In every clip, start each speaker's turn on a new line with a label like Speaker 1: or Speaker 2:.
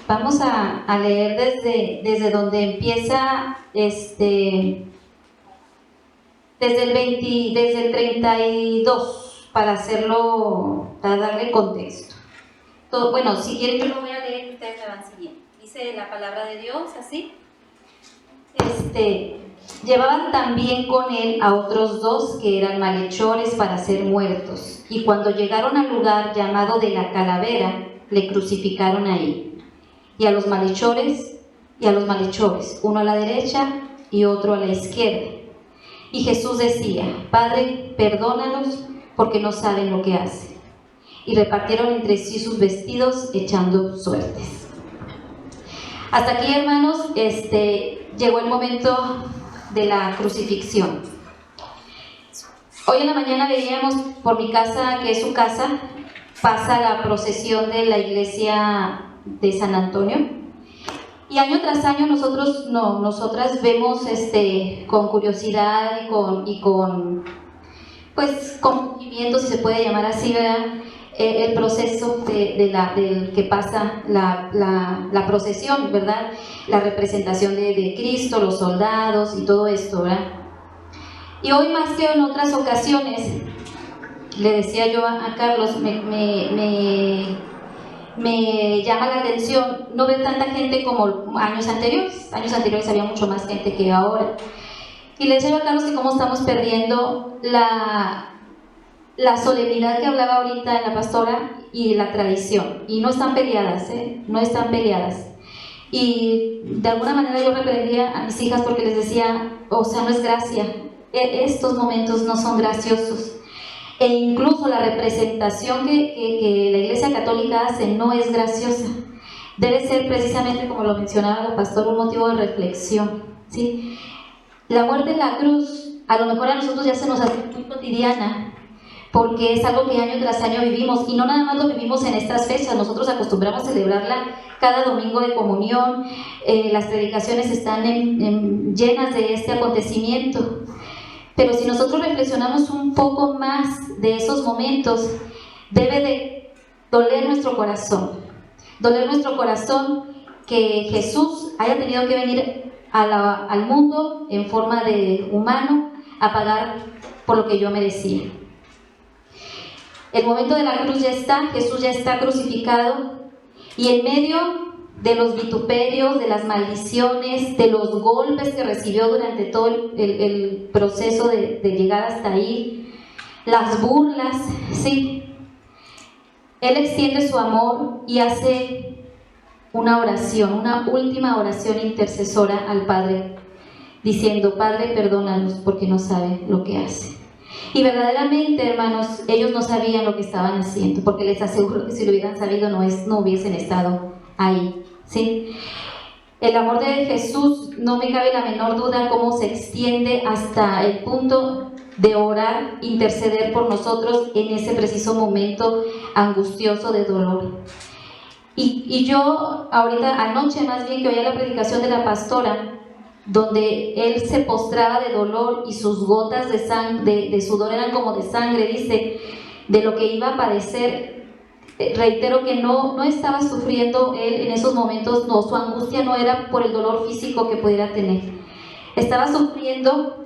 Speaker 1: Vamos a leer desde donde empieza, desde el 32, para darle contexto. Bueno, si quieren yo lo voy a leer y ustedes me van siguiendo. Dice la palabra de Dios así. Llevaban también con él a otros dos que eran malhechores para ser muertos, y cuando llegaron al lugar llamado de la Calavera, le crucificaron ahí, y a los malhechores, uno a la derecha y otro a la izquierda. Y Jesús decía: Padre, perdónalos, porque no saben lo que hacen. Y repartieron entre sí sus vestidos, echando suertes. Hasta aquí, hermanos, llegó el momento de la crucifixión. Hoy en la mañana veíamos por mi casa, que es su casa, pasa la procesión de la iglesia de San Antonio. Y año tras año nosotras vemos con curiosidad y con movimiento, si se puede llamar así, ¿verdad? El proceso del que pasa la procesión, ¿verdad? La representación de Cristo, los soldados y todo esto, ¿verdad? Y hoy, más que en otras ocasiones, le decía yo a Carlos, me llama la atención no ver tanta gente como años anteriores. Años anteriores había mucho más gente que ahora. Y le decía yo a Carlos que cómo estamos perdiendo la solemnidad que hablaba ahorita la pastora y la tradición. Y no están peleadas, no están peleadas. Y de alguna manera yo reprendía a mis hijas porque les decía, no es gracia. Estos momentos no son graciosos. E incluso la representación que la Iglesia Católica hace no es graciosa. Debe ser precisamente, como lo mencionaba el pastor, un motivo de reflexión, ¿sí? La muerte en la cruz, a lo mejor a nosotros ya se nos hace muy cotidiana, porque es algo que año tras año vivimos, y no nada más lo vivimos en estas fechas. Nosotros acostumbramos a celebrarla cada domingo de comunión. Las predicaciones están llenas de este acontecimiento. Pero si nosotros reflexionamos un poco más de esos momentos, debe de doler nuestro corazón que Jesús haya tenido que venir al mundo en forma de humano a pagar por lo que yo merecía. El momento de la cruz ya está, Jesús ya está crucificado, y en medio de los vituperios, de las maldiciones, de los golpes que recibió durante todo el proceso de llegar hasta ahí, las burlas, sí, Él extiende su amor y hace una oración, una última oración intercesora al Padre, diciendo: Padre, perdónalos porque no saben lo que hacen. Y verdaderamente, hermanos, ellos no sabían lo que estaban haciendo, porque les aseguro que si lo hubieran sabido no hubiesen estado ahí, ¿sí? El amor de Jesús, no me cabe la menor duda cómo se extiende hasta el punto de orar, interceder por nosotros en ese preciso momento angustioso de dolor. Y yo ahorita, anoche más bien, que oía la predicación de la pastora, donde él se postraba de dolor y sus gotas de sudor eran como de sangre, dice, de lo que iba a padecer. Reitero que no estaba sufriendo él en esos momentos, no, su angustia no era por el dolor físico que pudiera tener, estaba sufriendo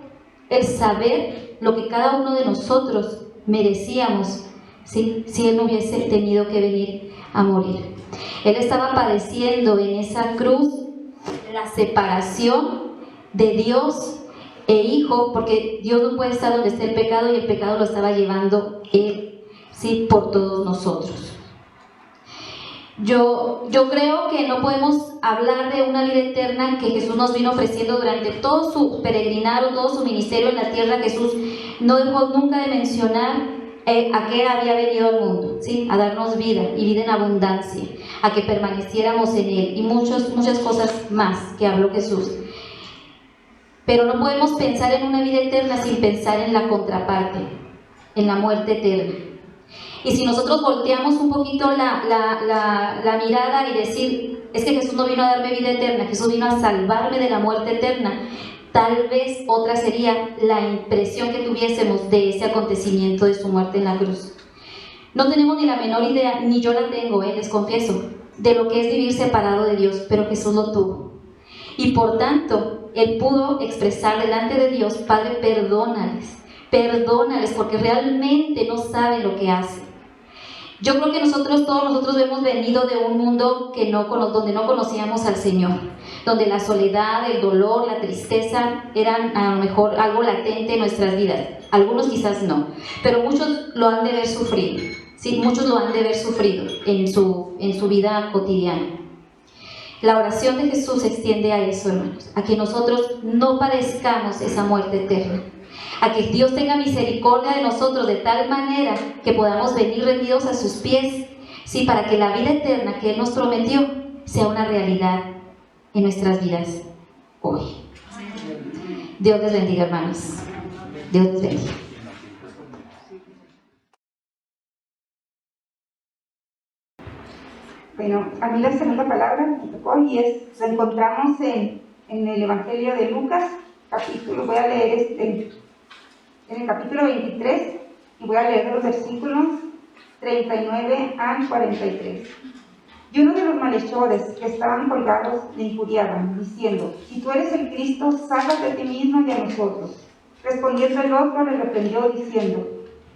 Speaker 1: el saber lo que cada uno de nosotros merecíamos, ¿sí? Si él no hubiese tenido que venir a morir. Él estaba padeciendo en esa cruz la separación de Dios e Hijo, porque Dios no puede estar donde está el pecado, y el pecado lo estaba llevando Él, ¿sí? Por todos nosotros. Yo creo que no podemos hablar de una vida eterna que Jesús nos vino ofreciendo durante todo su peregrinado, todo su ministerio en la tierra. Jesús no dejó nunca de mencionar a qué había venido al mundo, ¿sí? A darnos vida, y vida en abundancia, a que permaneciéramos en Él, y muchas cosas más que habló Jesús. Pero no podemos pensar en una vida eterna sin pensar en la contraparte, en la muerte eterna. Y si nosotros volteamos un poquito la mirada y decir: es que Jesús no vino a darme vida eterna, Jesús vino a salvarme de la muerte eterna, tal vez otra sería la impresión que tuviésemos de ese acontecimiento de su muerte en la cruz. No tenemos ni la menor idea, ni yo la tengo, les confieso. de lo que es vivir separado de Dios, pero Jesús lo tuvo. Y por tanto, Él pudo expresar delante de Dios: Padre, perdónales, porque realmente no saben lo que hacen. Yo creo que todos nosotros hemos venido de un mundo donde no conocíamos al Señor, donde la soledad, el dolor, la tristeza eran a lo mejor algo latente en nuestras vidas. Algunos quizás no, pero muchos lo han de haber sufrido. Sí, muchos lo han de haber sufrido en su vida cotidiana. La oración de Jesús se extiende a eso, hermanos, a que nosotros no padezcamos esa muerte eterna, a que Dios tenga misericordia de nosotros de tal manera que podamos venir rendidos a sus pies, sí, para que la vida eterna que Él nos prometió sea una realidad en nuestras vidas hoy. Dios les bendiga, hermanos. Dios les bendiga.
Speaker 2: Bueno, a mí la segunda palabra me tocó y la encontramos en el Evangelio de Lucas, voy a leer en el capítulo 23 y voy a leer los versículos 39 al 43. Y uno de los malhechores que estaban colgados le injuriaban, diciendo: si tú eres el Cristo, sálvate a ti mismo y a nosotros. Respondiendo el otro, le reprendió diciendo: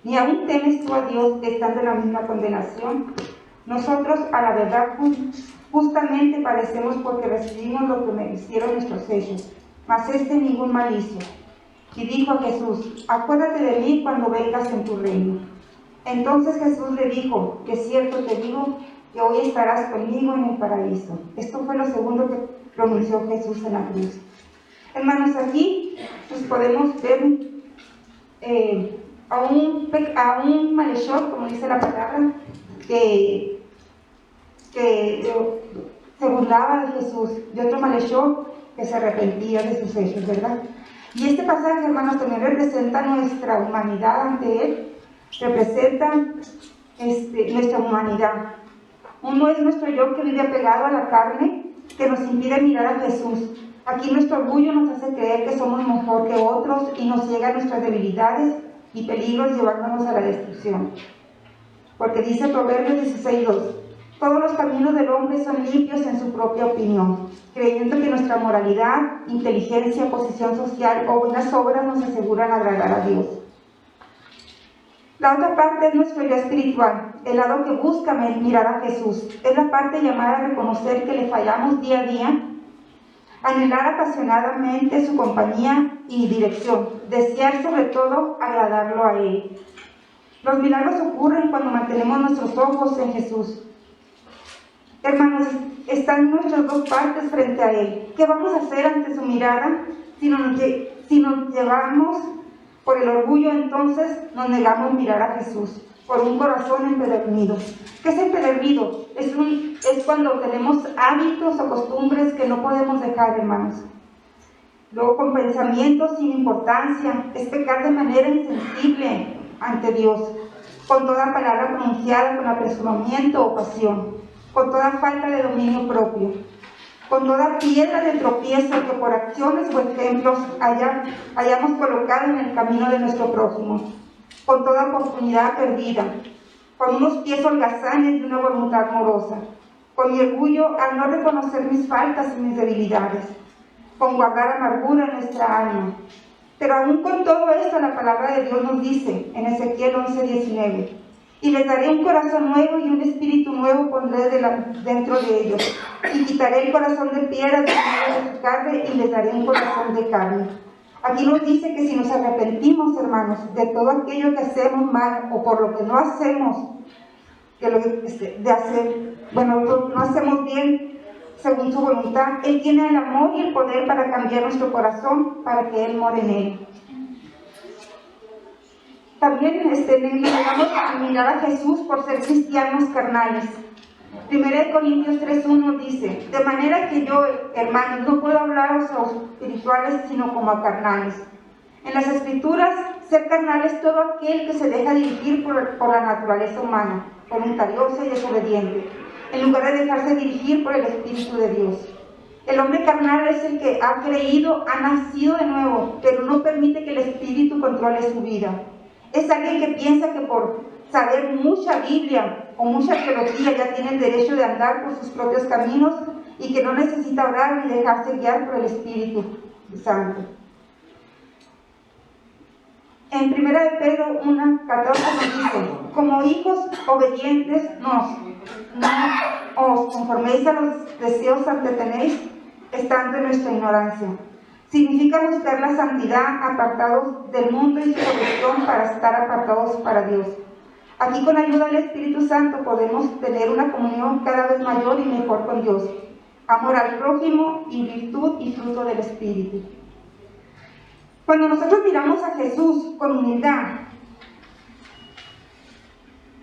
Speaker 2: ¿ni aún temes tú a Dios estando en la misma condenación? Nosotros, a la verdad, justamente padecemos porque recibimos lo que merecieron nuestros hechos, mas ningún mal hizo. Y dijo a Jesús: acuérdate de mí cuando vengas en tu reino. Entonces Jesús le dijo: de cierto te digo que hoy estarás conmigo en el paraíso. Esto fue lo segundo que pronunció Jesús en la cruz. Hermanos, aquí pues podemos ver a un malhechor, como dice la palabra, que se burlaba de Jesús, y otro malhechor que se arrepentía de sus hechos, ¿verdad? Y este pasaje, hermanos, también representa nuestra humanidad ante Él, representa nuestra humanidad. Uno es nuestro yo que vive apegado a la carne, que nos impide mirar a Jesús. Aquí nuestro orgullo nos hace creer que somos mejor que otros y nos ciega a nuestras debilidades y peligros, llevándonos a la destrucción. Porque dice Proverbios 16:2: todos los caminos del hombre son limpios en su propia opinión, creyendo que nuestra moralidad, inteligencia, posición social o buenas obras nos aseguran agradar a Dios. La otra parte es nuestro yo espiritual, el lado que busca mirar a Jesús. Es la parte llamada a reconocer que le fallamos día a día, anhelar apasionadamente su compañía y dirección, desear sobre todo agradarlo a Él. Los milagros ocurren cuando mantenemos nuestros ojos en Jesús. Hermanos, están nuestras dos partes frente a Él. ¿Qué vamos a hacer ante su mirada? Si nos llevamos por el orgullo, entonces nos negamos mirar a Jesús, por un corazón empedernido. ¿Qué es empedernido? Es cuando tenemos hábitos o costumbres que no podemos dejar, hermanos. Luego, con pensamientos sin importancia, es pecar de manera insensible ante Dios, con toda palabra pronunciada con apresuramiento o pasión, con toda falta de dominio propio, con toda piedra de tropiezo que por acciones o ejemplos hayamos colocado en el camino de nuestro prójimo, con toda oportunidad perdida, con unos pies holgazanes y una voluntad morosa, con mi orgullo al no reconocer mis faltas y mis debilidades, con guardar amargura en nuestra alma. Pero aún con todo esto, la palabra de Dios nos dice en Ezequiel 11:19: y les daré un corazón nuevo y un espíritu nuevo pondré dentro de ellos, y quitaré el corazón de piedra de medio de su carne y les daré un corazón de carne. Aquí nos dice que si nos arrepentimos, hermanos, de todo aquello que hacemos mal o por lo que no hacemos, no hacemos bien según su voluntad, Él tiene el amor y el poder para cambiar nuestro corazón, para que Él more en él. También negamos a mirar a Jesús por ser cristianos carnales. 1 Corintios 3:1 dice: de manera que yo, hermanos, no puedo hablaros a los espirituales, sino como a carnales. En las Escrituras, ser carnal es todo aquel que se deja dirigir por la naturaleza humana, voluntariosa y desobediente, en lugar de dejarse dirigir por el Espíritu de Dios. El hombre carnal es el que ha creído, ha nacido de nuevo, pero no permite que el Espíritu controle su vida. Es alguien que piensa que por saber mucha Biblia o mucha teología, ya tiene el derecho de andar por sus propios caminos y que no necesita orar ni dejarse guiar por el Espíritu Santo. En 1 de Pedro 1:14 nos dice: como hijos obedientes, no os conforméis a los deseos que tenéis, estando en nuestra ignorancia. Significa buscar la santidad, apartados del mundo y su corrupción para estar apartados para Dios. Aquí, con ayuda del Espíritu Santo, podemos tener una comunión cada vez mayor y mejor con Dios, amor al prójimo y virtud y fruto del Espíritu. Cuando nosotros miramos a Jesús con humildad,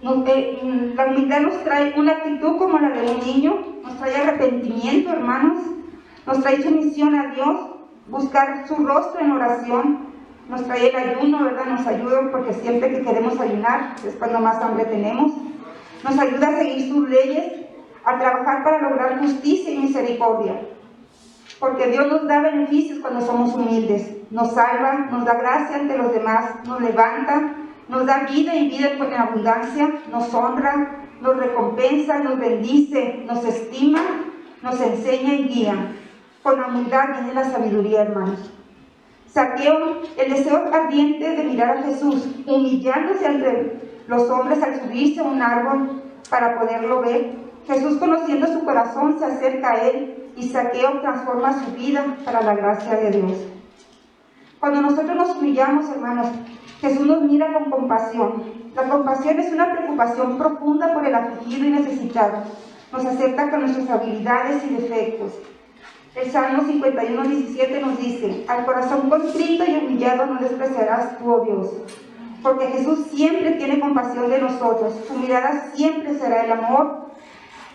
Speaker 2: la humildad nos trae una actitud como la de un niño, nos trae arrepentimiento, hermanos, nos trae sumisión a Dios, buscar su rostro en oración, nos trae el ayuno, ¿verdad? Nos ayuda porque siempre que queremos ayunar es cuando más hambre tenemos. Nos ayuda a seguir sus leyes, a trabajar para lograr justicia y misericordia. Porque Dios nos da beneficios cuando somos humildes. Nos salva, nos da gracia ante los demás, nos levanta, nos da vida y vida en abundancia, nos honra, nos recompensa, nos bendice, nos estima, nos enseña y guía. Con la humildad viene la sabiduría, hermanos. Zaqueo, el deseo ardiente de mirar a Jesús, humillándose ante los hombres al subirse a un árbol para poderlo ver. Jesús, conociendo su corazón, se acerca a él y Zaqueo transforma su vida para la gracia de Dios. Cuando nosotros nos humillamos, hermanos, Jesús nos mira con compasión. La compasión es una preocupación profunda por el afligido y necesitado. Nos acepta con nuestras habilidades y defectos. El Salmo 51:17 nos dice: al corazón contrito y humillado no despreciarás tú, oh Dios. Porque Jesús siempre tiene compasión de nosotros. Su mirada siempre será el amor.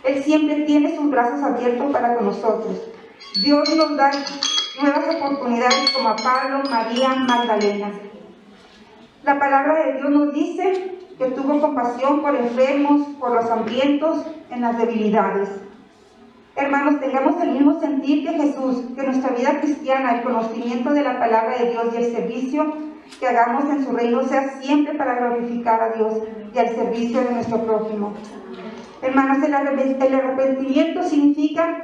Speaker 2: Él siempre tiene sus brazos abiertos para con nosotros. Dios nos da nuevas oportunidades como a Pablo, María, Magdalena. La palabra de Dios nos dice que tuvo compasión por enfermos, por los hambrientos, en las debilidades. Hermanos, tengamos el mismo sentir que Jesús, que nuestra vida cristiana, el conocimiento de la palabra de Dios y el servicio que hagamos en su reino sea siempre para glorificar a Dios y al servicio de nuestro prójimo. Hermanos, el arrepentimiento significa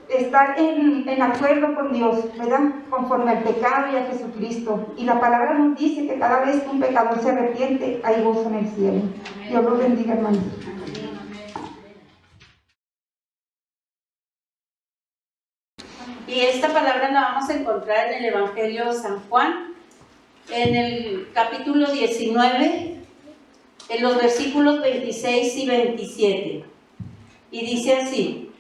Speaker 2: estar en acuerdo con Dios, ¿verdad? Conforme al pecado y a Jesucristo. Y la palabra nos dice que cada vez que un pecador se arrepiente, hay gozo en el cielo. Dios los bendiga, hermanos.
Speaker 3: Y esta palabra la vamos a encontrar en el Evangelio de San Juan, en el capítulo 19, en los versículos 26 y 27. Y dice así: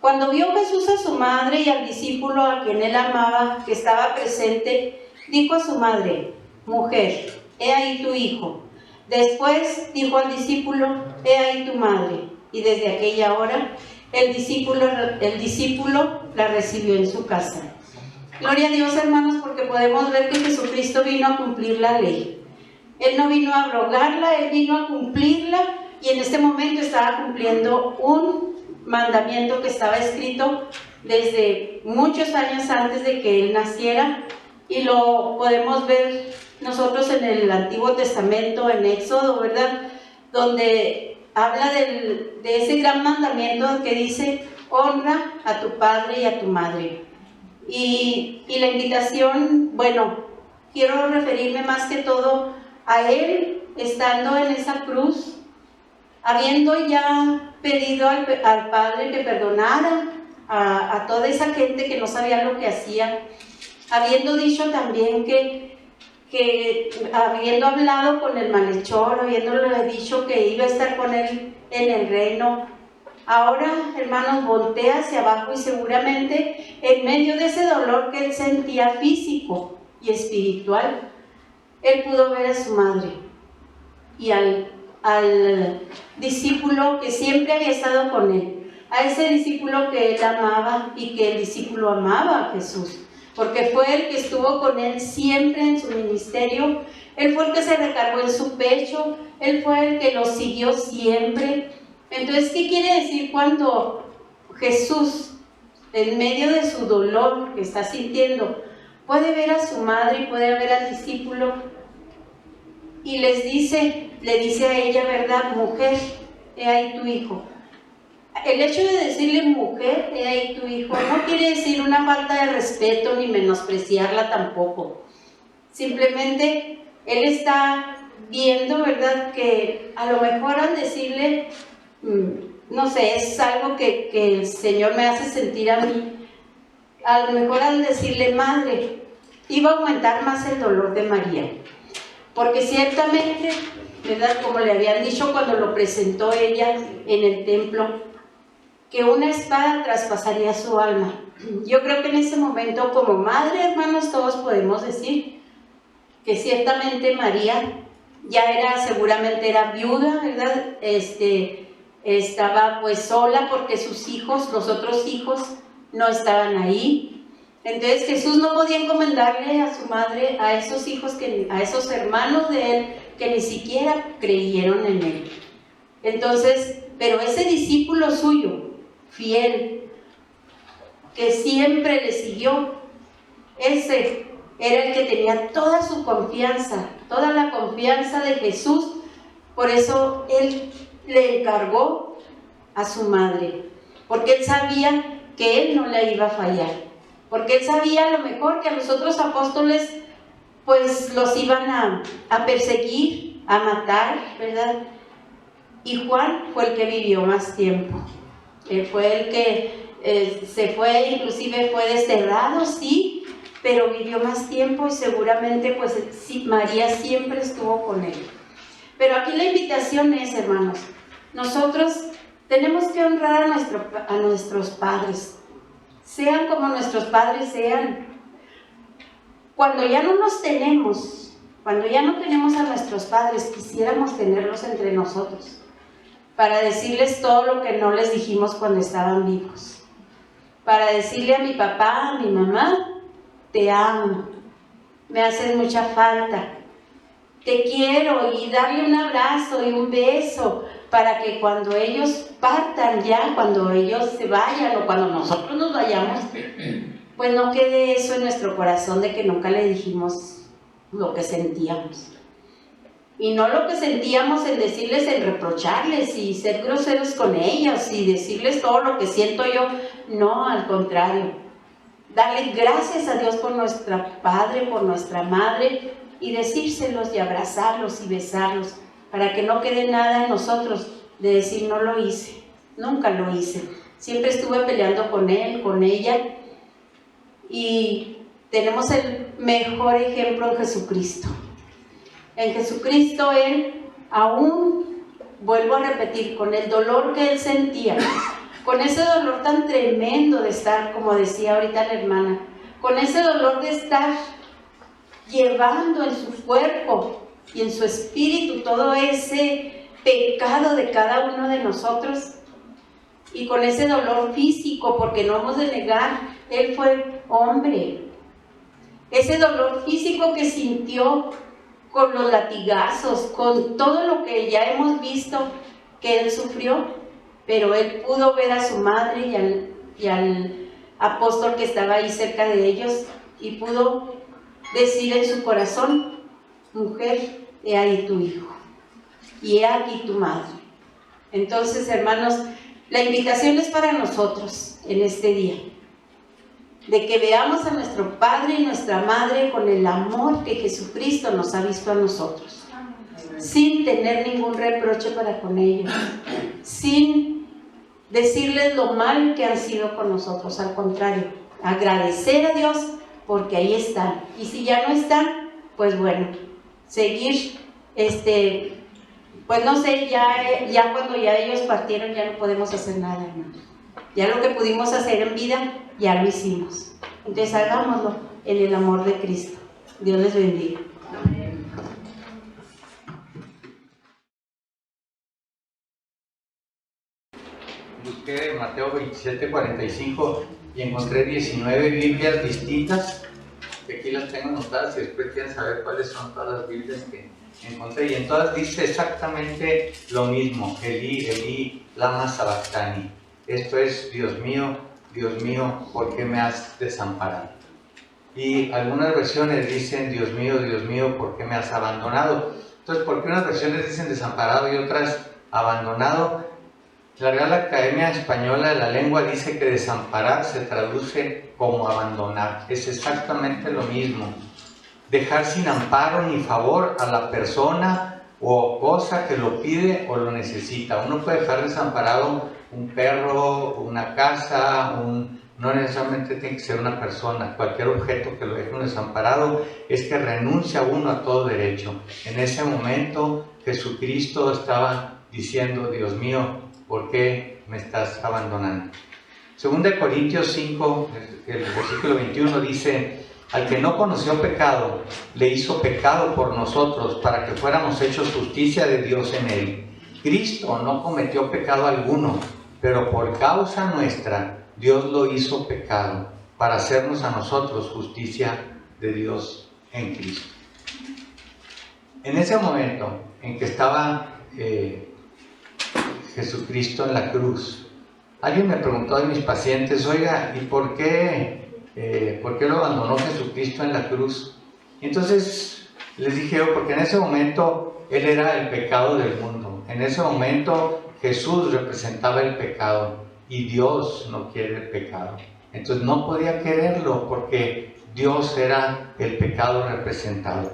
Speaker 3: cuando vio Jesús a su madre y al discípulo a quien él amaba, que estaba presente, dijo a su madre: mujer, he ahí tu hijo. Después dijo al discípulo: he ahí tu madre. Y desde aquella hora el discípulo la recibió en su casa. Gloria a Dios, hermanos, porque podemos ver que Jesucristo vino a cumplir la ley. Él no vino a abrogarla, Él vino a cumplirla, y en este momento estaba cumpliendo un mandamiento que estaba escrito desde muchos años antes de que Él naciera, y lo podemos ver nosotros en el Antiguo Testamento, en Éxodo, ¿verdad? Donde habla de ese gran mandamiento que dice: honra a tu padre y a tu madre. Y la invitación, bueno, quiero referirme más que todo a Él estando en esa cruz, habiendo ya pedido al Padre que perdonara a toda esa gente que no sabía lo que hacía, habiendo dicho también que habiendo hablado con el malhechor, habiéndole dicho que iba a estar con él en el reino, ahora, hermanos, voltea hacia abajo y seguramente en medio de ese dolor que él sentía físico y espiritual, él pudo ver a su madre y al discípulo que siempre había estado con él, a ese discípulo que él amaba y que el discípulo amaba a Jesús, porque fue el que estuvo con él siempre en su ministerio. Él fue el que se recargó en su pecho, Él fue el que lo siguió siempre. Entonces, ¿qué quiere decir cuando Jesús, en medio de su dolor que está sintiendo, puede ver a su madre y puede ver al discípulo y les dice: le dice a ella, ¿verdad? Mujer, he ahí tu hijo. El hecho de decirle mujer, he ahí tu hijo, no quiere decir una falta de respeto ni menospreciarla tampoco. Simplemente él está viendo, ¿verdad? Que a lo mejor al decirle, no sé, es algo que el Señor me hace sentir a mí. A lo mejor al decirle madre, iba a aumentar más el dolor de María. Porque ciertamente, ¿verdad? Como le habían dicho cuando lo presentó ella en el templo, que una espada traspasaría su alma. Yo creo que en ese momento, como madre, hermanos, todos podemos decir que ciertamente María seguramente era viuda, ¿verdad? Estaba pues sola porque sus hijos, los otros hijos, no estaban ahí. Entonces Jesús no podía encomendarle a su madre, a esos hijos, a esos hermanos de él, que ni siquiera creyeron en él. Entonces, pero ese discípulo suyo, fiel, que siempre le siguió, ese era el que tenía toda su confianza, toda la confianza de Jesús. Por eso él le encargó a su madre, porque él sabía que él no le iba a fallar, porque él sabía a lo mejor que a los otros apóstoles pues los iban a perseguir, a matar, ¿verdad? Y Juan fue el que vivió más tiempo. Él fue el que se fue, inclusive fue desterrado, sí, pero vivió más tiempo y seguramente pues sí, María siempre estuvo con él. Pero aquí la invitación es, hermanos, nosotros tenemos que honrar a nuestros padres, sean como nuestros padres sean. Cuando ya no los tenemos, cuando ya no tenemos a nuestros padres, quisiéramos tenerlos entre nosotros, para decirles todo lo que no les dijimos cuando estaban vivos, para decirle a mi papá, a mi mamá, te amo, me haces mucha falta, te quiero, y darle un abrazo y un beso, para que cuando ellos partan ya, cuando ellos se vayan o cuando nosotros nos vayamos, pues no quede eso en nuestro corazón de que nunca le dijimos lo que sentíamos. Y no lo que sentíamos en decirles, en reprocharles y ser groseros con ellas y decirles todo lo que siento yo. No, al contrario. Darle gracias a Dios por nuestro padre, por nuestra madre, y decírselos y abrazarlos y besarlos, para que no quede nada en nosotros de decir no lo hice, nunca lo hice. Siempre estuve peleando con él, con ella, y tenemos el mejor ejemplo en Jesucristo. En Jesucristo él aún, vuelvo a repetir, con el dolor que él sentía, con ese dolor tan tremendo de estar, como decía ahorita la hermana, con ese dolor de estar llevando en su cuerpo y en su espíritu todo ese pecado de cada uno de nosotros, y con ese dolor físico, porque no hemos de negar, él fue hombre. Ese dolor físico que sintió con los latigazos, con todo lo que ya hemos visto que él sufrió, pero él pudo ver a su madre y al apóstol que estaba ahí cerca de ellos, y pudo decir en su corazón, mujer, he ahí tu hijo, y he aquí tu madre. Entonces, hermanos, la invitación es para nosotros en este día, de que veamos a nuestro padre y nuestra madre con el amor que Jesucristo nos ha visto a nosotros, sin tener ningún reproche para con ellos, sin decirles lo mal que han sido con nosotros. Al contrario, agradecer a Dios porque ahí están, y si ya no están, pues bueno, seguir, pues no sé, ya cuando ya ellos partieron ya no podemos hacer nada, hermanos. Ya lo que pudimos hacer en vida, ya lo hicimos. Entonces hagámoslo en el amor de Cristo. Dios les bendiga.
Speaker 4: Busqué Mateo 27:45 y encontré 19 Biblias distintas, que aquí las tengo anotadas, y después quieren saber cuáles son todas las Biblias que encontré, y en todas dice exactamente lo mismo: Elí, Elí, lama sabactani. Esto es, Dios mío, ¿por qué me has desamparado? Y algunas versiones dicen, Dios mío, ¿por qué me has abandonado? Entonces, ¿por qué unas versiones dicen desamparado y otras abandonado? La Real Academia Española de la Lengua dice que desamparar se traduce como abandonar. Es exactamente lo mismo. Dejar sin amparo ni favor a la persona o cosa que lo pide o lo necesita. Uno puede dejar desamparado un perro, una casa, no necesariamente tiene que ser una persona. Cualquier objeto que lo deje uno desamparado es que renuncia uno a todo derecho. En ese momento Jesucristo estaba diciendo: Dios mío, ¿por qué me estás abandonando? Segunda de Corintios 5, el versículo 21 dice: al que no conoció pecado, le hizo pecado por nosotros, para que fuéramos hechos justicia de Dios en él. Cristo no cometió pecado alguno, pero por causa nuestra, Dios lo hizo pecado, para hacernos a nosotros justicia de Dios en Cristo. En ese momento en que estaba Jesucristo en la cruz, alguien me preguntó de mis pacientes: oiga, ¿y por qué lo abandonó Jesucristo en la cruz? Y entonces les dije yo: porque en ese momento Él era el pecado del mundo. En ese momento Jesús representaba el pecado y Dios no quiere el pecado. Entonces no podía quererlo porque Dios era el pecado representado.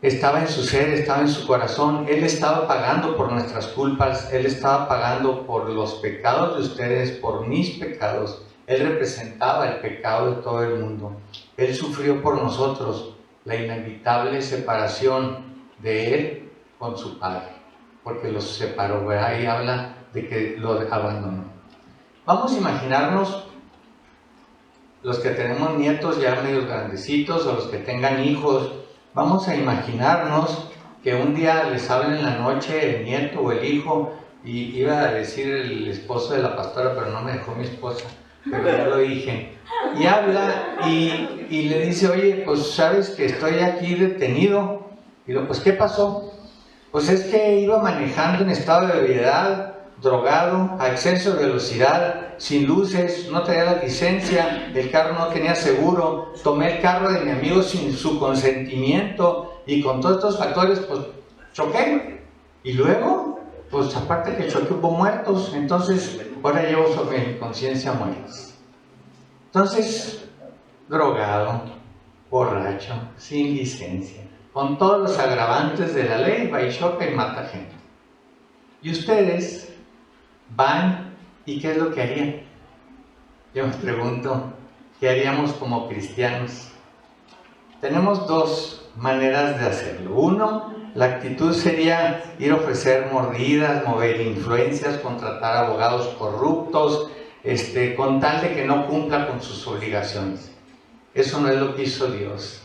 Speaker 4: Estaba en su ser, estaba en su corazón. Él estaba pagando por nuestras culpas. Él estaba pagando por los pecados de ustedes, por mis pecados. Él representaba el pecado de todo el mundo. Él sufrió por nosotros la inevitable separación de Él con su Padre, porque los separó. Ahí habla de que lo abandonó. Vamos a imaginarnos, los que tenemos nietos ya medio grandecitos o los que tengan hijos, vamos a imaginarnos que un día les habla en la noche el nieto o el hijo, y iba a decir el esposo de la pastora, pero no me dejó mi esposa, pero ya lo dije, y habla y le dice: oye, pues sabes que estoy aquí detenido. Y digo: pues ¿qué pasó? Pues es que iba manejando en estado de ebriedad, drogado, a exceso de velocidad, sin luces, no traía la licencia, el carro no tenía seguro, tomé el carro de mi amigo sin su consentimiento, y con todos estos factores pues choqué. Y luego, pues aparte que choqué, hubo muertos. Entonces ahora llevo sobre mi conciencia muertos. Entonces, drogado, borracho, sin licencia, con todos los agravantes de la ley, va y choca y mata gente. Y ustedes van, ¿y qué es lo que harían? Yo me pregunto, ¿qué haríamos como cristianos? Tenemos dos maneras de hacerlo. Uno, la actitud sería ir a ofrecer mordidas, mover influencias, contratar abogados corruptos, con tal de que no cumpla con sus obligaciones. Eso no es lo que hizo Dios.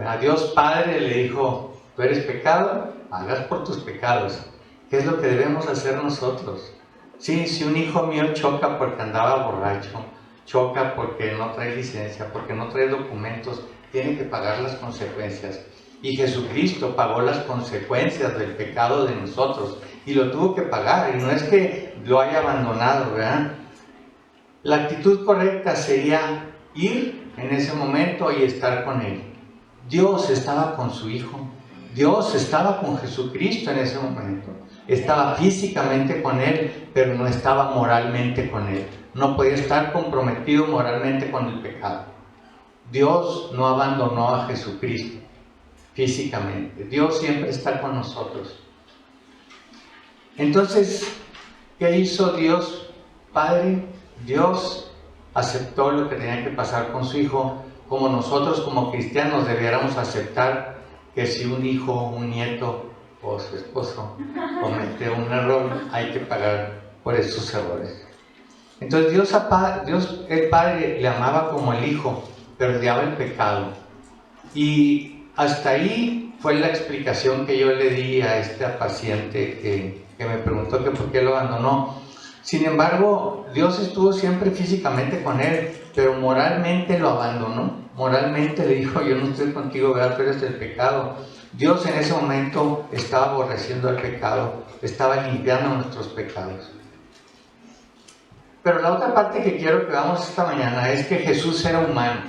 Speaker 4: A Dios Padre le dijo: tú eres pecado, pagas por tus pecados. ¿Qué es lo que debemos hacer nosotros? Sí, si un hijo mío choca porque andaba borracho, choca porque no trae licencia, porque no trae documentos, tiene que pagar las consecuencias. Y Jesucristo pagó las consecuencias del pecado de nosotros y lo tuvo que pagar, y no es que lo haya abandonado, ¿verdad? La actitud correcta sería ir en ese momento y estar con Él. Dios estaba con su Hijo, Dios estaba con Jesucristo en ese momento. Estaba físicamente con Él, pero no estaba moralmente con Él. No podía estar comprometido moralmente con el pecado. Dios no abandonó a Jesucristo físicamente. Dios siempre está con nosotros. Entonces, ¿qué hizo Dios Padre? Dios aceptó lo que tenía que pasar con su Hijo, como nosotros como cristianos debiéramos aceptar que si un hijo, un nieto o su esposo comete un error, hay que pagar por esos errores. Entonces Dios el Padre le amaba como el Hijo, pero odiaba el pecado. Y hasta ahí fue la explicación que yo le di a esta paciente que me preguntó que por qué lo abandonó. Sin embargo, Dios estuvo siempre físicamente con él, pero moralmente lo abandonó. Moralmente le dijo: yo no estoy contigo, ¿verdad? Tú eres del pecado. Dios en ese momento estaba aborreciendo el pecado, estaba limpiando nuestros pecados. Pero la otra parte que quiero que veamos esta mañana es que Jesús era humano.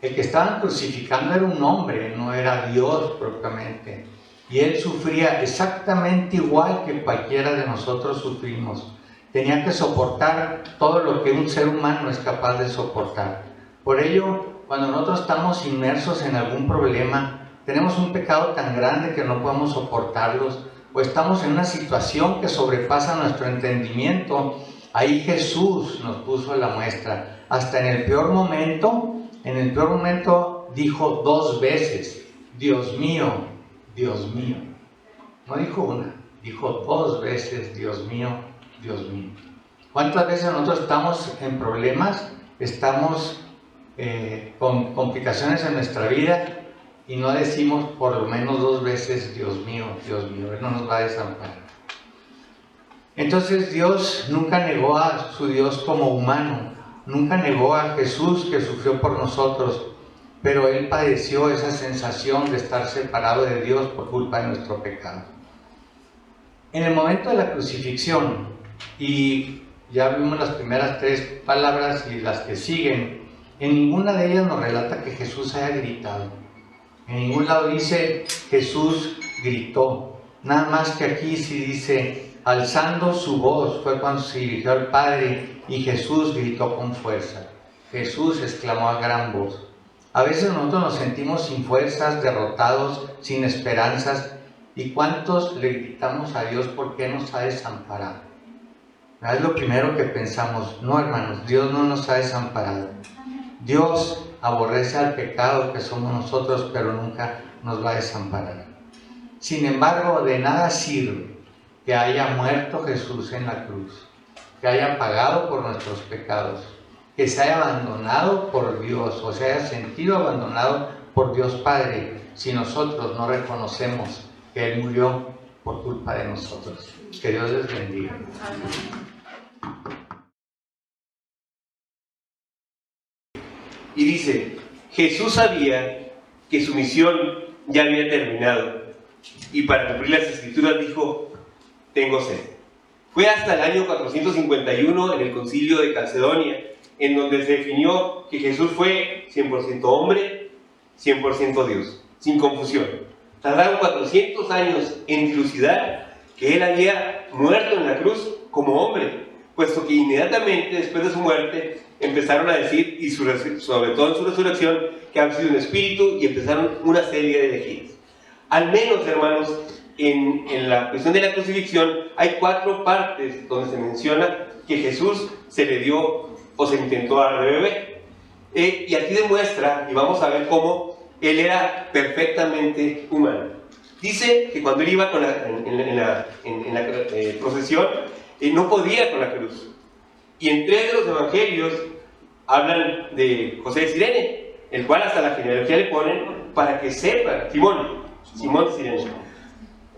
Speaker 4: El que estaban crucificando era un hombre, no era Dios propiamente. y Él sufría exactamente igual que cualquiera de nosotros sufrimos. Tenía que soportar todo lo que un ser humano es capaz de soportar. Por ello, cuando nosotros estamos inmersos en algún problema, tenemos un pecado tan grande que no podemos soportarlos, o estamos en una situación que sobrepasa nuestro entendimiento, ahí Jesús nos puso la muestra. Hasta en el peor momento dijo 2 veces, Dios mío, Dios mío. No dijo una, dijo 2 veces, Dios mío, Dios mío. ¿Cuántas veces nosotros estamos en problemas, estamos con complicaciones en nuestra vida y no decimos por lo menos 2 veces, Dios mío, Él no nos va a desamparar? Entonces Dios nunca negó a su Dios como humano, nunca negó a Jesús que sufrió por nosotros, pero Él padeció esa sensación de estar separado de Dios por culpa de nuestro pecado. En el momento de la crucifixión, y ya vimos las primeras 3 palabras y las que siguen, en ninguna de ellas nos relata que Jesús haya gritado. En ningún lado dice Jesús gritó. Nada más que aquí sí dice, alzando su voz, fue cuando se dirigió al Padre y Jesús gritó con fuerza. Jesús exclamó a gran voz. A veces nosotros nos sentimos sin fuerzas, derrotados, sin esperanzas. ¿Y cuántos le gritamos a Dios por qué nos ha desamparado? Es lo primero que pensamos. No, hermanos, Dios no nos ha desamparado. Dios aborrece al pecado que somos nosotros, pero nunca nos va a desamparar. Sin embargo, de nada sirve que haya muerto Jesús en la cruz, que haya pagado por nuestros pecados, que se haya abandonado por Dios o se haya sentido abandonado por Dios Padre, si nosotros no reconocemos que Él murió por culpa de nosotros. Que Dios les bendiga.
Speaker 5: Y dice, Jesús sabía que su misión ya había terminado, y para cumplir las Escrituras dijo, tengo sed. Fue hasta el año 451 en el Concilio de Calcedonia, en donde se definió que Jesús fue 100% hombre, 100% Dios, sin confusión. Tardaron 400 años en dilucidar que Él había muerto en la cruz como hombre, puesto que inmediatamente después de su muerte empezaron a decir, y sobre todo en su resurrección, que había sido un espíritu, y empezaron una serie de herejías. Al menos, hermanos, en la cuestión de la crucifixión hay 4 partes donde se menciona que Jesús se le dio o se intentó dar de bebé. Y aquí demuestra, y vamos a ver cómo Él era perfectamente humano. Dice que cuando Él iba en la procesión, no podía con la cruz. Y en 3 de los evangelios hablan de José de Cirene, el cual hasta la genealogía le ponen para que sepa, Simón de Cirene,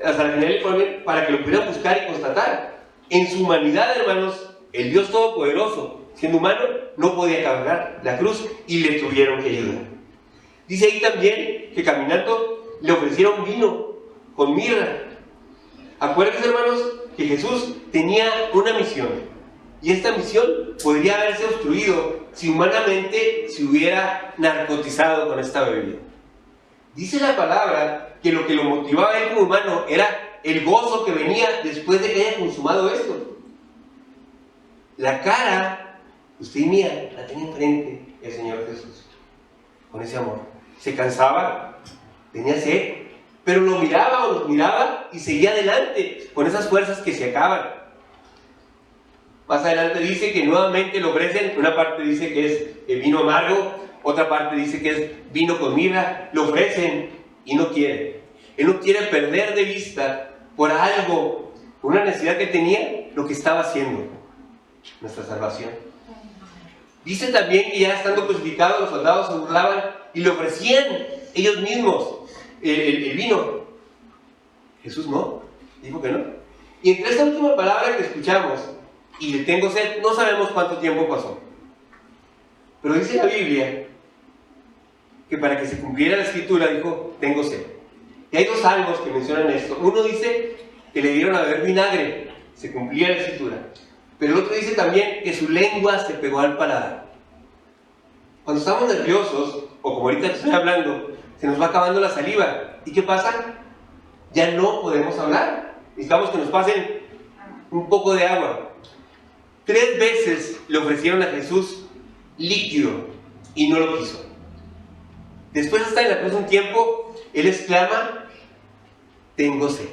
Speaker 5: hasta la genealogía le ponen para que lo pudieran buscar y constatar. En su humanidad, hermanos, el Dios Todopoderoso, siendo humano, no podía cargar la cruz y le tuvieron que ayudar. Dice ahí también que caminando le ofrecieron vino con mirra. Acuérdense, hermanos, que Jesús tenía una misión, y esta misión podría haberse obstruido si humanamente se hubiera narcotizado con esta bebida. Dice la palabra que lo que lo motivaba a él como humano era el gozo que venía después de que haya consumado esto. La cara, usted y mía, la tenía enfrente el Señor Jesús, con ese amor. Se cansaba, tenía sed, pero lo miraba o nos miraba y seguía adelante con esas fuerzas que se acaban. Más adelante dice que nuevamente le ofrecen, una parte dice que es vino amargo, otra parte dice que es vino con mirra, lo ofrecen y no quiere. Él no quiere perder de vista por algo, por una necesidad que tenía, lo que estaba haciendo, nuestra salvación. Dice también que ya estando crucificados los soldados se burlaban y le ofrecían ellos mismos el vino. Jesús no, dijo que no. Y entre esta última palabra que escuchamos, y le tengo sed, no sabemos cuánto tiempo pasó. Pero dice la Biblia que para que se cumpliera la escritura dijo, tengo sed. Y hay 2 salmos que mencionan esto. Uno dice que le dieron a beber vinagre, se cumplía la escritura. Pero el otro dice también que su lengua se pegó al paladar. Cuando estamos nerviosos, o como ahorita estoy hablando, se nos va acabando la saliva. ¿Y qué pasa? ya no podemos hablar. Necesitamos que nos pasen un poco de agua. 3 veces le ofrecieron a Jesús líquido y no lo quiso. Después, hasta en la cruz un tiempo, Él exclama: tengo sed.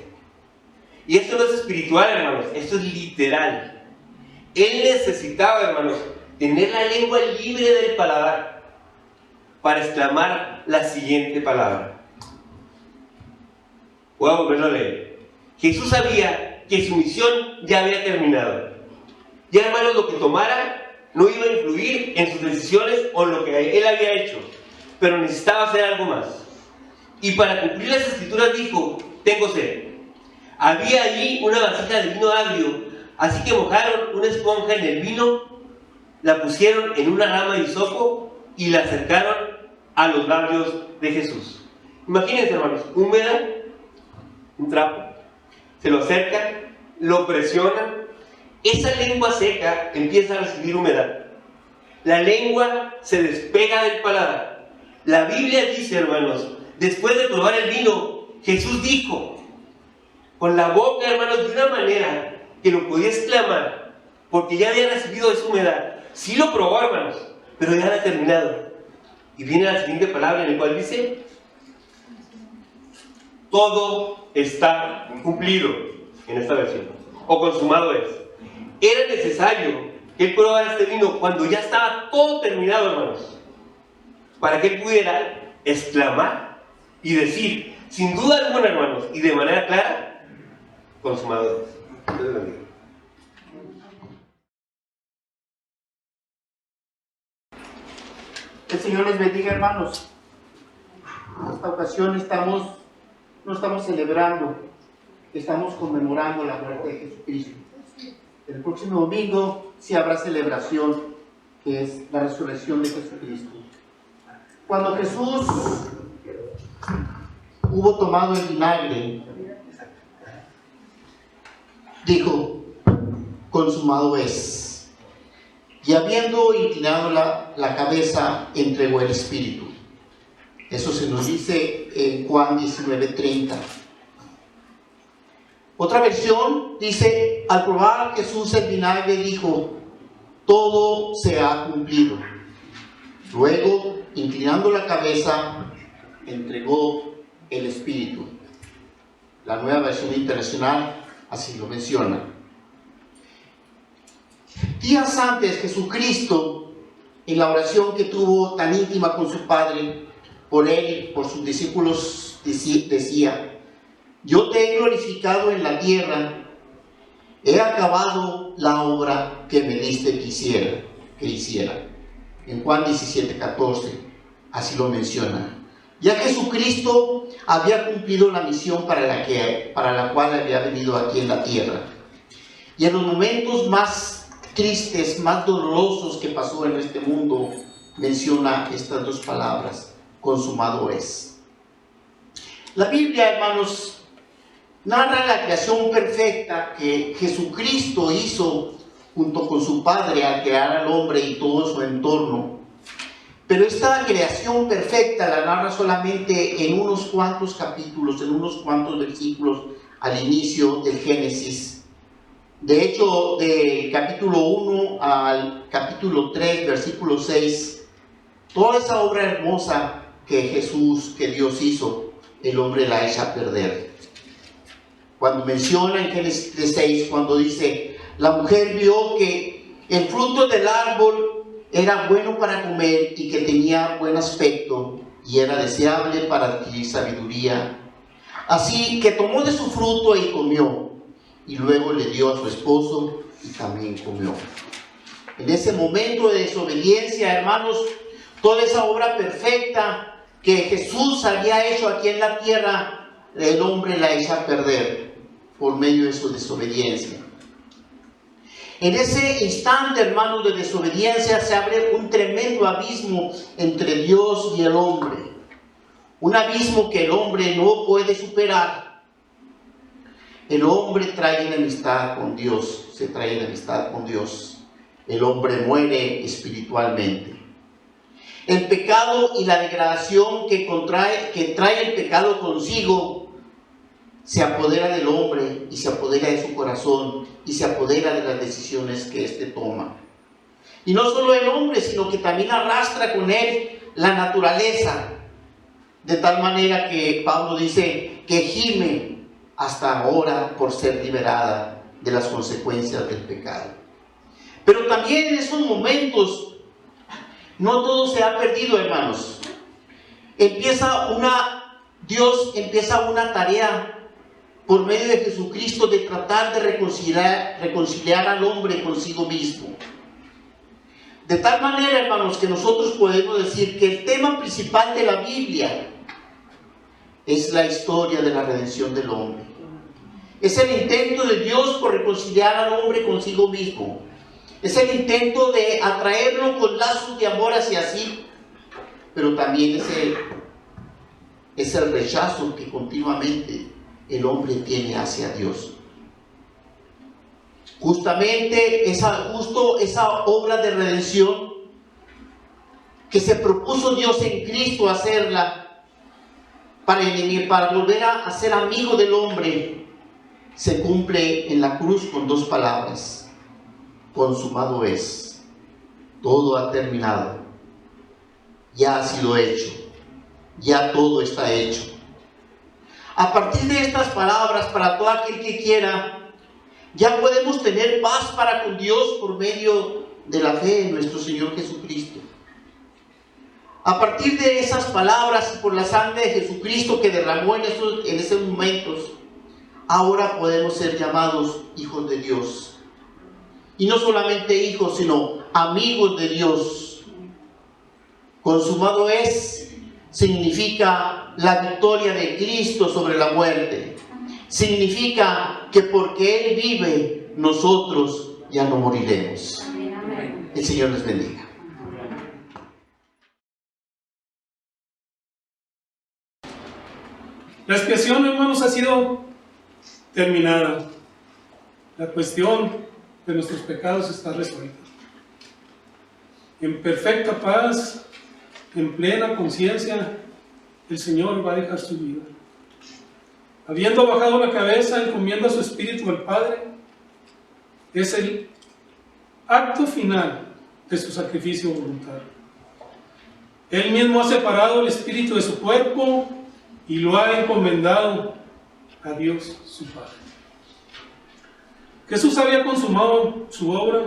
Speaker 5: Y esto no es espiritual, hermanos, esto es literal. Él necesitaba, hermanos, tener la lengua libre del paladar para exclamar la siguiente palabra. Voy a volverlo a leer. Jesús sabía que su misión ya había terminado. Ya, hermanos, lo que tomara no iba a influir en sus decisiones o en lo que Él había hecho, pero necesitaba hacer algo más. Y para cumplir las escrituras dijo: tengo sed. Había allí una vasija de vino agrio, así que mojaron una esponja en el vino, la pusieron en una rama de hisopo y la acercaron a los labios de Jesús. Imagínense, hermanos, húmeda, un trapo, se lo acercan, lo presionan, esa lengua seca empieza a recibir humedad. La lengua se despega del paladar. La Biblia dice, hermanos, después de probar el vino, Jesús dijo, con la boca, hermanos, de una manera que lo podía exclamar, porque ya había recibido esa humedad. Sí lo probó, hermanos, pero ya había terminado. Y viene la siguiente palabra en la cual dice: todo está cumplido, en esta versión, o consumado es. Era necesario que Él probara este vino cuando ya estaba todo terminado, hermanos, para que Él pudiera exclamar y decir, sin duda alguna, hermanos, y de manera clara: consumado es. Dios bendiga.
Speaker 6: El Señor les bendiga, hermanos. En esta ocasión no estamos celebrando, estamos conmemorando la muerte de Jesucristo. El próximo domingo sí habrá celebración, que es la resurrección de Jesucristo. Cuando Jesús hubo tomado el vinagre, dijo: consumado es. Y habiendo inclinado la cabeza, entregó el Espíritu. Eso se nos dice en Juan 19:30. Otra versión dice: al probar Jesús el vinagre, dijo: todo se ha cumplido. Luego, inclinando la cabeza, entregó el Espíritu. La Nueva Versión Internacional así lo menciona. Días antes, Jesucristo, en la oración que tuvo tan íntima con su Padre, por Él y por sus discípulos, decía: yo te he glorificado en la tierra, he acabado la obra que me diste que hiciera. En Juan 17:14, así lo menciona. Ya Jesucristo había cumplido la misión para la cual había venido aquí en la tierra. Y en los momentos más tristes, más dolorosos que pasó en este mundo, menciona estas 2 palabras: consumado es. La Biblia, hermanos, narra la creación perfecta que Jesucristo hizo junto con su Padre al crear al hombre y todo su entorno. Pero esta creación perfecta la narra solamente en unos cuantos capítulos, en unos cuantos versículos al inicio del Génesis. De hecho, del capítulo 1 al capítulo 3, versículo 6, toda esa obra hermosa que Dios hizo, el hombre la echa a perder. Cuando menciona en Génesis 3:6, cuando dice: la mujer vio que el fruto del árbol era bueno para comer y que tenía buen aspecto y era deseable para adquirir sabiduría. Así que tomó de su fruto y comió, y luego le dio a su esposo y también comió. En ese momento de desobediencia, hermanos, toda esa obra perfecta que Jesús había hecho aquí en la tierra, el hombre la echa a perder por medio de su desobediencia. En ese instante, hermanos, de desobediencia se abre un tremendo abismo entre Dios y el hombre. Un abismo que el hombre no puede superar. El hombre trae enemistad con Dios, se trae enemistad con Dios. El hombre muere espiritualmente. El pecado y la degradación que trae el pecado consigo se apodera del hombre y se apodera de su corazón y se apodera de las decisiones que éste toma. Y no solo el hombre, sino que también arrastra con él la naturaleza, de tal manera que Pablo dice que gime hasta ahora por ser liberada de las consecuencias del pecado. Pero también en esos momentos no todo se ha perdido, hermanos. Dios empieza una tarea por medio de Jesucristo de tratar de reconciliar al hombre consigo mismo. De tal manera, hermanos, que nosotros podemos decir que el tema principal de la Biblia es la historia de la redención del hombre. Es el intento de Dios por reconciliar al hombre consigo mismo. Es el intento de atraerlo con lazos de amor hacia sí, pero también es el rechazo que continuamente el hombre tiene hacia Dios. Justamente esa obra de redención que se propuso Dios en Cristo hacerla para volver a ser amigo del hombre, se cumple en la cruz con dos palabras: consumado es, todo ha terminado, ya ha sido hecho, ya todo está hecho. A partir de estas palabras, para todo aquel que quiera, ya podemos tener paz para con Dios por medio de la fe en nuestro Señor Jesucristo. A partir de esas palabras y por la sangre de Jesucristo que derramó en esos momentos, ahora podemos ser llamados hijos de Dios. Y no solamente hijos, sino amigos de Dios. Consumado es significa la victoria de Cristo sobre la muerte. Significa que porque Él vive, nosotros ya no moriremos. El Señor les bendiga.
Speaker 7: La expiación, hermanos, ha sido terminada. La cuestión de nuestros pecados está resuelta. En perfecta paz, en plena conciencia, el Señor va a dejar su vida. Habiendo bajado la cabeza, encomienda su espíritu al Padre, es el acto final de su sacrificio voluntario. Él mismo ha separado el espíritu de su cuerpo y lo ha encomendado a Dios su Padre. Jesús había consumado su obra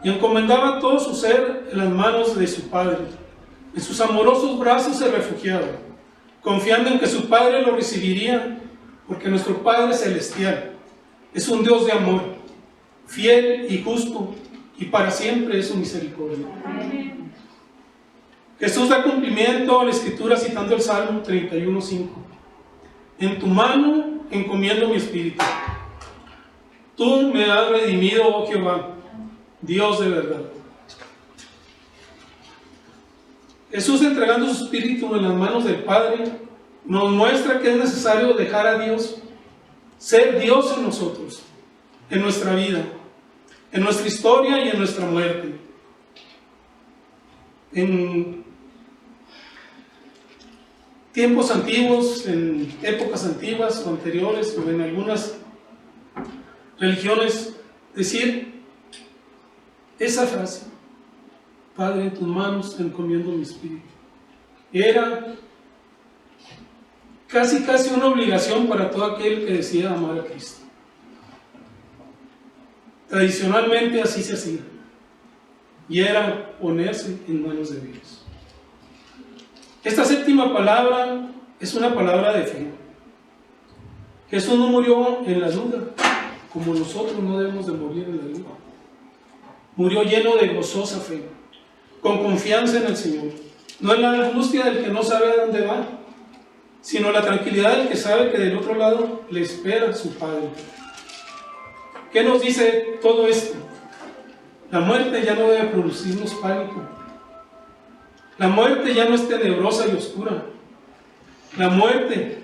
Speaker 7: y encomendaba todo su ser en las manos de su Padre. En sus amorosos brazos se refugiaba, confiando en que su Padre lo recibiría, porque nuestro Padre Celestial es un Dios de amor, fiel y justo, y para siempre es su misericordia. Amén. Jesús da cumplimiento a la Escritura citando el Salmo 31:5. En tu mano encomiendo mi espíritu. Tú me has redimido, oh Jehová, Dios de verdad. Jesús, entregando su espíritu en las manos del Padre, nos muestra que es necesario dejar a Dios ser Dios en nosotros, en nuestra vida, en nuestra historia y en nuestra muerte. En tiempos antiguos, en épocas antiguas o anteriores, o en algunas religiones, decir esa frase: Padre, en tus manos encomiendo mi espíritu, era casi una obligación para todo aquel que decía amar a Cristo. Tradicionalmente así se hacía, y era ponerse en manos de Dios. Esta séptima palabra es una palabra de fe. Jesús no murió en la duda, como nosotros no debemos de morir en la duda. Murió lleno de gozosa fe, con confianza en el Señor. No en la angustia del que no sabe a dónde va, sino la tranquilidad del que sabe que del otro lado le espera su Padre. ¿Qué nos dice todo esto? La muerte ya no debe producirnos pánico. La muerte ya no es tenebrosa y oscura. La muerte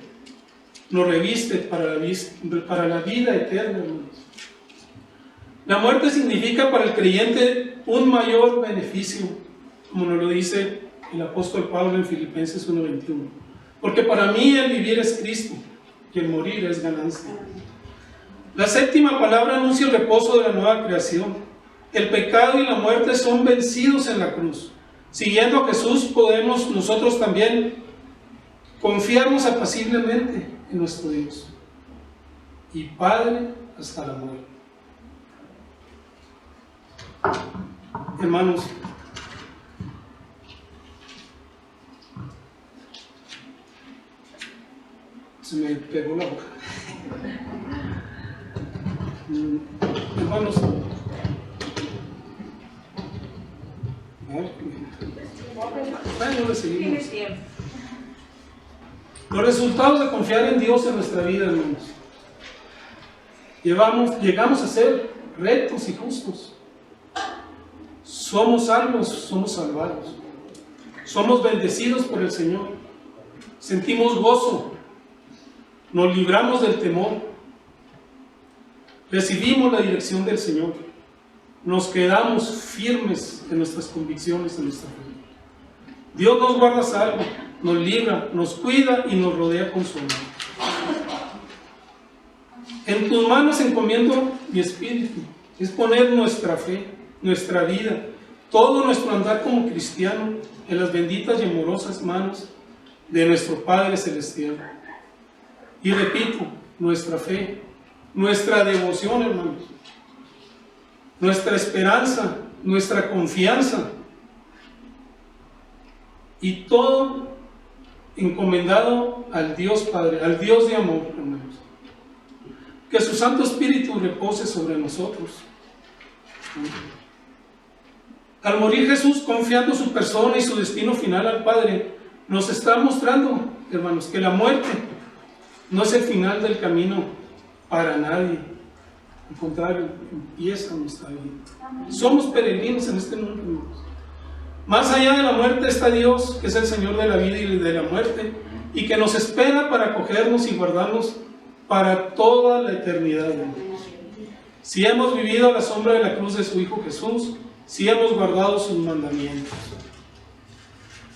Speaker 7: nos reviste para la vida eterna, hermanos. La muerte significa para el creyente un mayor beneficio, como nos lo dice el apóstol Pablo en Filipenses 1:21. Porque para mí el vivir es Cristo que el morir es ganancia. La séptima palabra anuncia el reposo de la nueva creación. El pecado y la muerte son vencidos en la cruz. Siguiendo a Jesús podemos nosotros también confiarnos apaciblemente en nuestro Dios y Padre hasta la muerte. Hermanos, se me pegó la boca. Hermanos, seguimos. Los resultados de confiar en Dios en nuestra vida, hermanos. Llegamos a ser rectos y justos. Somos salvos, somos salvados. Somos bendecidos por el Señor. Sentimos gozo. Nos libramos del temor. Recibimos la dirección del Señor. Nos quedamos firmes en nuestras convicciones, en nuestra fe. Dios nos guarda salvo, nos libra, nos cuida y nos rodea con su amor. En tus manos encomiendo mi espíritu. Es poner nuestra fe, nuestra vida, todo nuestro andar como cristiano en las benditas y amorosas manos de nuestro Padre Celestial. Y repito, nuestra fe, nuestra devoción, hermanos, nuestra esperanza, nuestra confianza, y todo encomendado al Dios Padre, al Dios de amor, hermanos. Que su Santo Espíritu repose sobre nosotros. Al morir Jesús, confiando su persona y su destino final al Padre, nos está mostrando, hermanos, que la muerte no es el final del camino para nadie. Al contrario, empieza nuestra vida. Somos peregrinos en este mundo, hermanos. Más allá de la muerte está Dios, que es el Señor de la vida y de la muerte, y que nos espera para acogernos y guardarnos para toda la eternidad. Si hemos vivido a la sombra de la cruz de su Hijo Jesús, si hemos guardado sus mandamientos.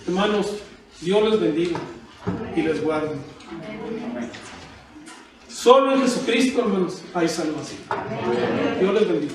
Speaker 7: Hermanos, Dios les bendiga y les guarde. Solo en Jesucristo, hermanos, hay salvación. Dios les bendiga.